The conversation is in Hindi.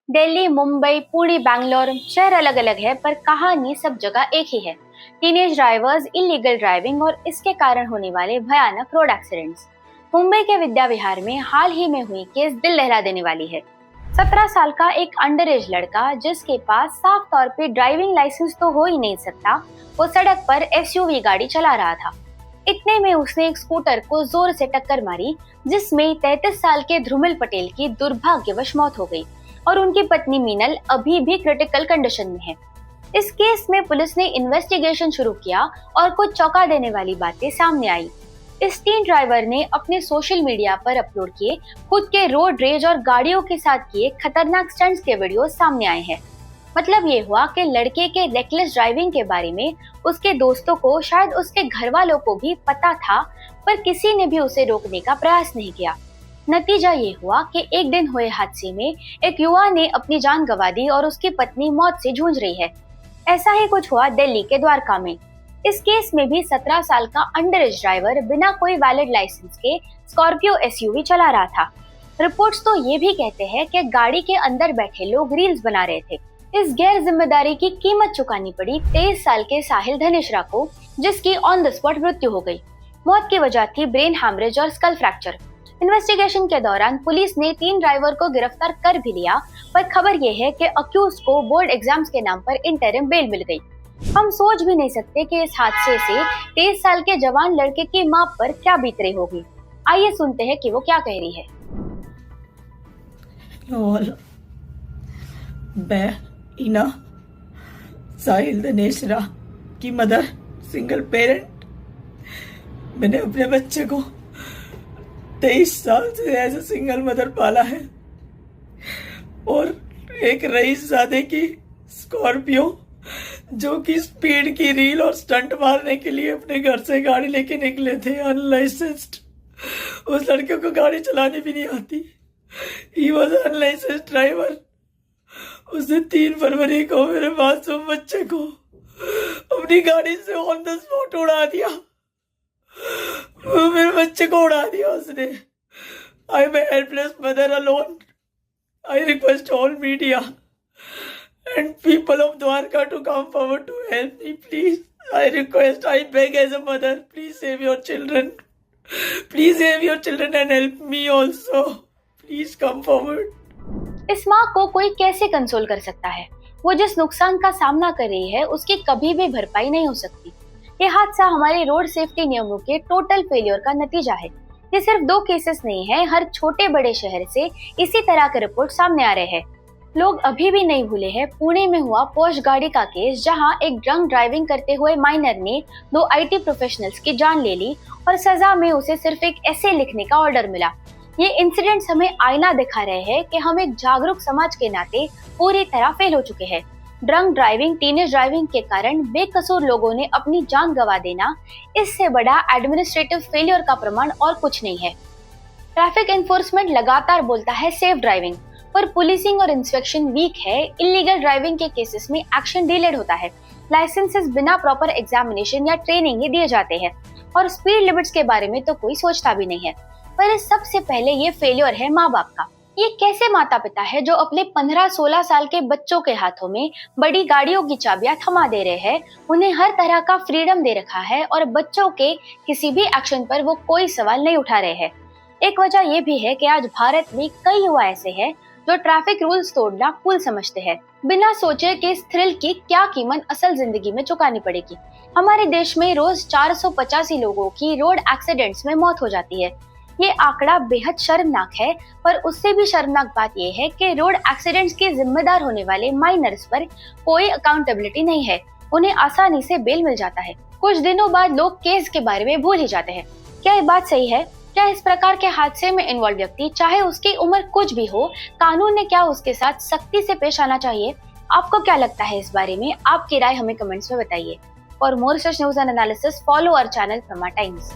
दिल्ली, मुंबई, पुणे, बैंगलोर शहर अलग अलग है पर कहानी सब जगह एक ही है। टीनेज ड्राइवर्स, इलीगल ड्राइविंग और इसके कारण होने वाले भयानक रोड एक्सीडेंट्स। मुंबई के विद्या विहार में हाल ही में हुई केस दिल लहला देने वाली है। 17 साल का एक अंडर एज लड़का जिसके पास साफ तौर पे ड्राइविंग लाइसेंस तो हो ही नहीं सकता, वो सड़क पर एसयूवी गाड़ी चला रहा था। इतने में उसने एक स्कूटर को जोर से टक्कर मारी, जिसमें 33 साल के ध्रुमिल पटेल की दुर्भाग्यवश मौत हो गई और उनकी पत्नी मीनल अभी भी क्रिटिकल कंडीशन में है। इस केस में पुलिस ने इन्वेस्टिगेशन शुरू किया और कुछ चौंका देने वाली बातें सामने आई। इस टीन ड्राइवर ने अपने सोशल मीडिया पर अपलोड किए खुद के रोड रेज और गाड़ियों के साथ किए खतरनाक स्टंट्स के वीडियो सामने आए हैं। मतलब ये हुआ कि लड़के के रेकलेस ड्राइविंग के बारे में उसके दोस्तों को, शायद उसके घर वालों को भी पता था, पर किसी ने भी उसे रोकने का प्रयास नहीं किया। नतीजा ये हुआ कि एक दिन हुए हादसे में एक युवा ने अपनी जान गंवा दी और उसकी पत्नी मौत से जूझ रही है। ऐसा ही कुछ हुआ दिल्ली के द्वारका में। इस केस में भी 17 साल का अंडर एज ड्राइवर बिना कोई वैलिड लाइसेंस के स्कॉर्पियो एसयूवी चला रहा था। रिपोर्ट्स तो ये भी कहते हैं कि गाड़ी के अंदर बैठे लोग रील्स बना रहे थे। इस गैर जिम्मेदारी की कीमत चुकानी पड़ी 23 साल के साहिल धनेश्रा को, जिसकी ऑन द स्पॉट मृत्यु हो गई। मौत की वजह थी ब्रेन हैमरेज और स्कल फ्रैक्चर। इन्वेस्टिगेशन के दौरान पुलिस ने 3 ड्राइवर को गिरफ्तार कर भी लिया, पर खबर यह है कि अक्यूज को बोर्ड एग्जाम्स के नाम पर इंटरिम बेल मिल गई। हम सोच भी नहीं सकते कि इस हादसे से 23 साल के जवान लड़के की मां पर क्या बीत रही होगी। आइए सुनते हैं कि वो क्या कह रही है। मैं इना साहिल धनेश्रा की मदर, सिंगल पेरेंट। मैंने अपने बच्चे को 23 साल से एज ए सिंगल मदर पाला है और एक रईसजादे की स्कॉर्पियो, जो कि स्पीड की रील और स्टंट मारने के लिए अपने घर से गाड़ी लेके निकले थे अनलाइसेंस्ड। उस लड़के को गाड़ी चलानी भी नहीं आती। He was unlicensed driver. उसने 3 फरवरी को मेरे मासूम बच्चे को अपनी गाड़ी से ऑन द स्पॉट उड़ा दिया। मेरे बच्चे को उड़ा दिया उसने। I am a helpless mother alone. I request all media and people of Dwarka to come forward to help me, please. I request, I beg as a mother, please save your children. Please save your children and help me also. Please come forward. इस माँ को कोई कैसे कंसोल कर सकता है? वो जिस नुकसान का सामना कर रही है उसकी कभी भी भरपाई नहीं हो सकती। ये हादसा हमारे रोड सेफ्टी नियमों के टोटल फेलियर का नतीजा है। ये सिर्फ 2 केसेस नहीं है, हर छोटे बड़े शहर से इसी तरह के रिपोर्ट सामने आ रहे हैं। लोग अभी भी नहीं भूले हैं पुणे में हुआ पोर्श गाड़ी का केस, जहां एक ड्रंक ड्राइविंग करते हुए माइनर ने 2 आईटी प्रोफेशनल्स की जान ले ली और सजा में उसे सिर्फ एक एसे लिखने का ऑर्डर मिला। ये इंसिडेंट्स हमें आईना दिखा रहे हैं कि हम एक जागरूक समाज के नाते पूरी तरह फेल हो चुके हैं। ड्रंक ड्राइविंग, टीनेज ड्राइविंग के कारण बेकसूर लोगों ने अपनी जान गंवा देना, इससे बड़ा एडमिनिस्ट्रेटिव फेलियर का प्रमाण और कुछ नहीं है। ट्रैफिक एनफोर्समेंट लगातार बोलता है सेफ ड्राइविंग, पर पुलिसिंग और इंस्पेक्शन वीक है। इलीगल ड्राइविंग के केसेस में एक्शन डिलेड होता है। लाइसेंसेस बिना प्रॉपर एग्जामिनेशन या ट्रेनिंग ही दिए जाते हैं और स्पीड लिमिट्स के बारे में तो कोई सोचता भी नहीं है। पर सबसे पहले ये फेलियर है माँ बाप का। ये कैसे माता पिता है जो अपने 15-16 साल के बच्चों के हाथों में बड़ी गाड़ियों की चाबियां थमा दे रहे हैं, उन्हें हर तरह का फ्रीडम दे रखा है और बच्चों के किसी भी एक्शन पर वो कोई सवाल नहीं उठा रहे हैं। एक वजह ये भी है कि आज भारत में कई युवा ऐसे हैं जो ट्रैफिक रूल्स तोड़ना कूल समझते हैं, बिना सोचे कि इस थ्रिल की क्या कीमत असल जिंदगी में चुकानी पड़ेगी। हमारे देश में रोज 485 लोगों की रोड एक्सीडेंट्स में मौत हो जाती है। ये आंकड़ा बेहद शर्मनाक है, पर उससे भी शर्मनाक बात यह है कि रोड एक्सीडेंट्स के जिम्मेदार होने वाले माइनर्स पर कोई अकाउंटेबिलिटी नहीं है। उन्हें आसानी से बेल मिल जाता है। कुछ दिनों बाद लोग केस के बारे में भूल ही जाते हैं। क्या ये बात सही है? क्या इस प्रकार के हादसे में इन्वॉल्व व्यक्ति, चाहे उसकी उम्र कुछ भी हो, कानून ने क्या उसके साथ सख्ती से पेश आना चाहिए? आपको क्या लगता है इस बारे में? आपकी राय हमें कमेंट्स में बताइए। For more such news and analysis, follow our channel Prama times.